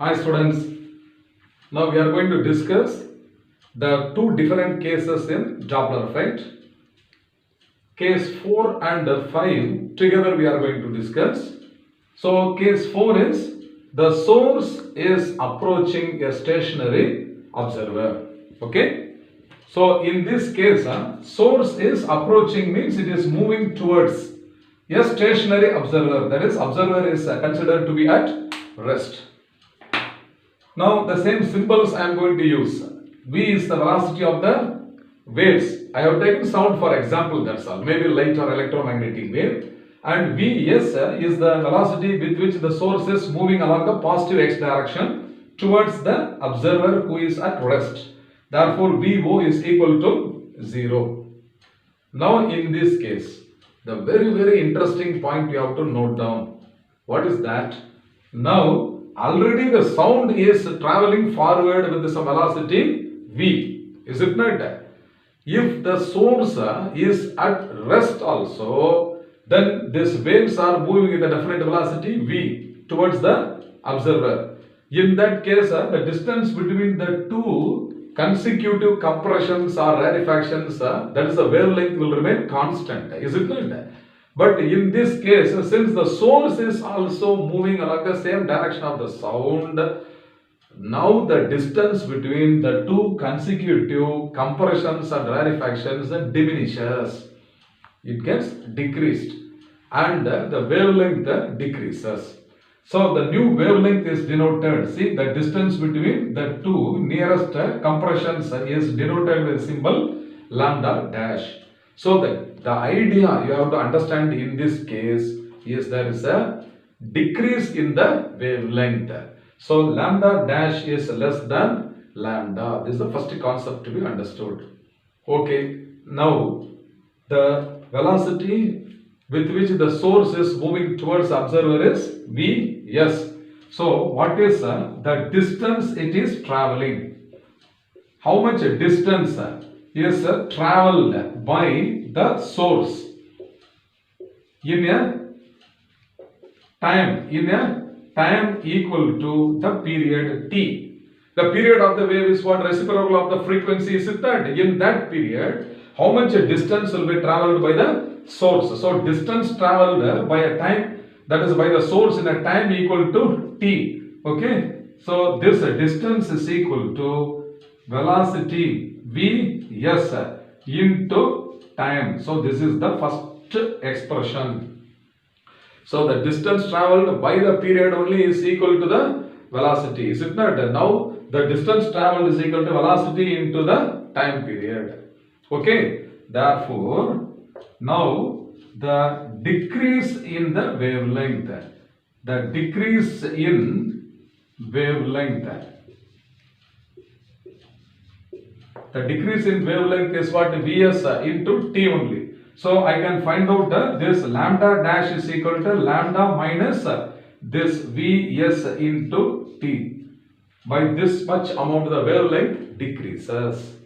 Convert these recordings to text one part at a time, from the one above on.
Hi students, now we are going to discuss the two different cases in Doppler effect. Case 4 and 5 together we are going to discuss. So case 4 is the source is approaching a stationary observer. Okay. So in this case, source is approaching means it is moving towards a stationary observer. That is, observer is considered to be at rest. Now the same symbols I am going to use. V is the velocity of the waves. I have taken sound for example, that's all. Maybe light or electromagnetic wave. And Vs is the velocity with which the source is moving along the positive x direction towards the observer who is at rest. Therefore, Vo is equal to 0. Now in this case, the very interesting point you have to note down. What is that? Now already the sound is traveling forward with some velocity V. Is it not? If the source is at rest also, then these waves are moving with a definite velocity V towards the observer. In that case, the distance between the two consecutive compressions or rarefactions, that is the wavelength, will remain constant. Is it not? But in this case, since the source is also moving along the same direction of the sound, now the distance between the two consecutive compressions and rarefactions diminishes. It gets decreased and the wavelength decreases. So the new wavelength is denoted. See, the distance between the two nearest compressions is denoted with symbol lambda dash. So the idea you have to understand in this case is there is a decrease in the wavelength. So lambda dash is less than lambda. This is the first concept to be understood. Okay. Now the velocity with which the source is moving towards observer is Vs. So what is the distance it is traveling? How much distance is traveled by the source in a time equal to the period t. The period of the wave is what? Reciprocal of the frequency, is it that? In that period, how much distance will be traveled by the source? So distance traveled by a time, that is by the source in a time equal to t. Okay. So this distance is equal to velocity Vs into time. So this is the first expression. So the distance traveled by the period only is equal to the velocity. Is it not? Now the distance traveled is equal to velocity into the time period. Okay. Therefore, now the decrease in the wavelength. The decrease in wavelength. The decrease in wavelength is what? Vs into t only. So I can find out this lambda dash is equal to lambda minus this Vs into t. By this much amount the wavelength decreases.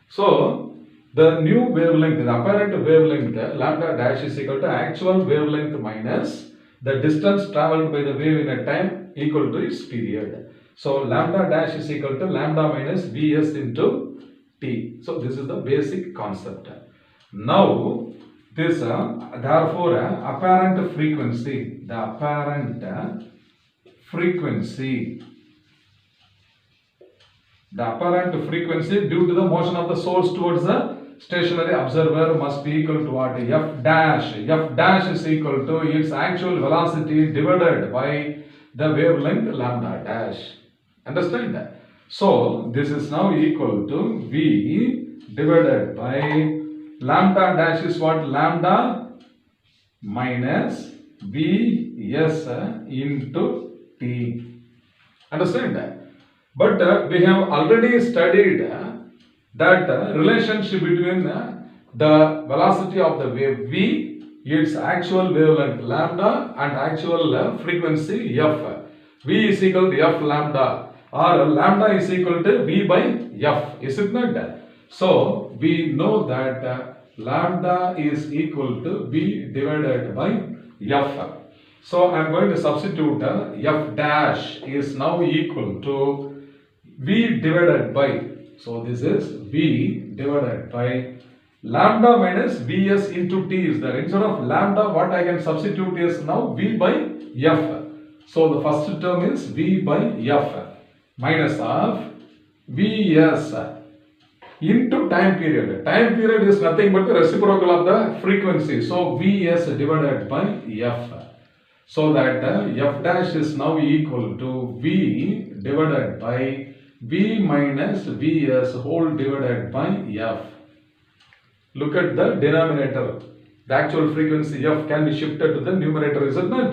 So the new wavelength, the apparent wavelength, lambda dash is equal to actual wavelength minus the distance traveled by the wave in a time equal to its period. So lambda dash is equal to lambda minus Vs into t. So this is the basic concept. Now this therefore apparent frequency, the apparent frequency due to the motion of the source towards the stationary observer must be equal to what? F dash. F dash is equal to its actual velocity divided by the wavelength lambda dash. Understand that? So this is now equal to V divided by lambda dash is what? Lambda minus Vs into t. Understand that? But we have already studied that relationship between the velocity of the wave V, its actual wavelength lambda, and actual frequency f. V is equal to f lambda, or lambda is equal to V by f. Is it not? So we know that lambda is equal to V divided by f. So I am going to substitute f dash is now equal to v divided by, so this is v divided by lambda minus vs into t is there. Instead of lambda, what I can substitute is now v by f. So the first term is v by f minus of vs into time period. Time period is nothing but the reciprocal of the frequency. So vs divided by f. So that f dash is now equal to v divided by v minus vs whole divided by f. Look at the denominator. The actual frequency f can be shifted to the numerator, is it not?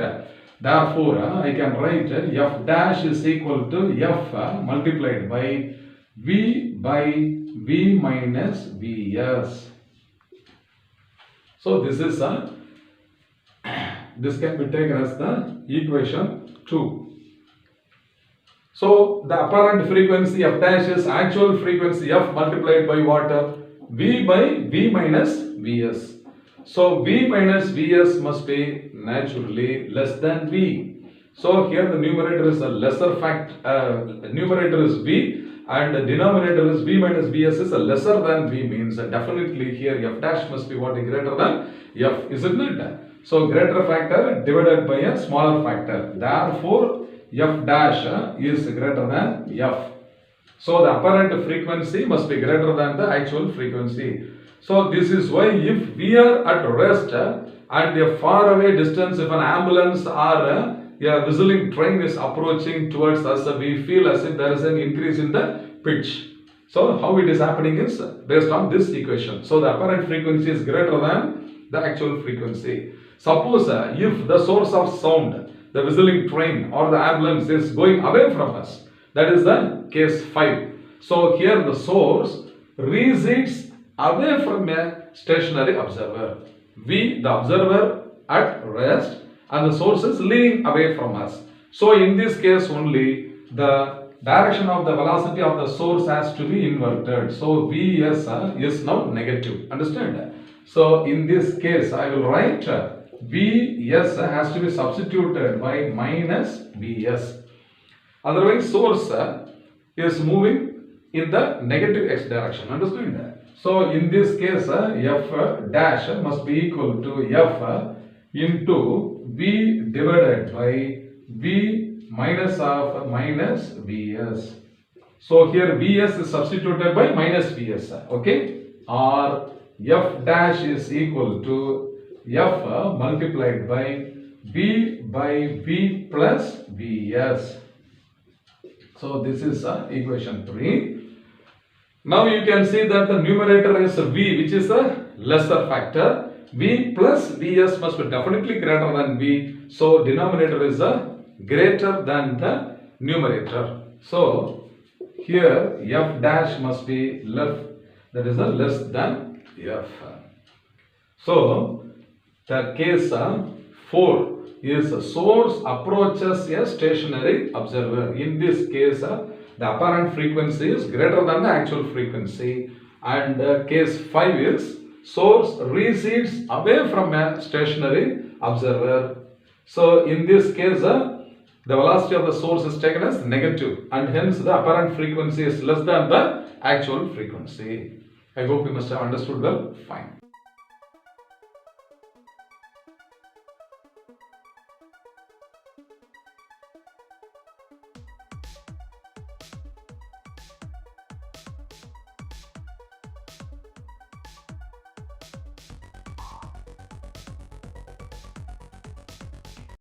Therefore, I can write f dash is equal to f multiplied by v minus vs. So this is this can be taken as the equation 2. So the apparent frequency f dash is actual frequency f multiplied by what? V by v minus vs. So v minus vs must be naturally less than v. So here the numerator is a lesser numerator is v and the denominator is v minus vs is a lesser than v, means definitely here f dash must be what, greater than f, isn't it? So greater factor divided by a smaller factor. Therefore f dash is greater than f. So the apparent frequency must be greater than the actual frequency. So this is why if we are at rest and a far away distance, if an ambulance or a whistling train is approaching towards us, we feel as if there is an increase in the pitch. So how it is happening is based on this equation. So the apparent frequency is greater than the actual frequency. Suppose if the source of sound, the whistling train or the ambulance, is going away from us, that is the case 5. So here the source recedes away from a stationary observer. We, the observer, at rest and the source is leaning away from us. So in this case only the direction of the velocity of the source has to be inverted. So Vs is now negative. Understand? So in this case I will write Vs has to be substituted by minus Vs. Otherwise source is moving in the negative x direction. Understand? So in this case f dash must be equal to f into v divided by v minus of minus vs. So here vs is substituted by minus vs. Okay, or f dash is equal to f multiplied by v plus vs. So this is equation 3. Now you can see that the numerator is v, which is a lesser factor. V plus vs must be definitely greater than v. So denominator is greater than the numerator. So here f dash must be less, that is less than f. So the case 4 is source approaches a stationary observer. In this case the apparent frequency is greater than the actual frequency, and case 5 is source recedes away from a stationary observer. So in this case the velocity of the source is taken as negative and hence the apparent frequency is less than the actual frequency. I hope you must have understood well. Fine.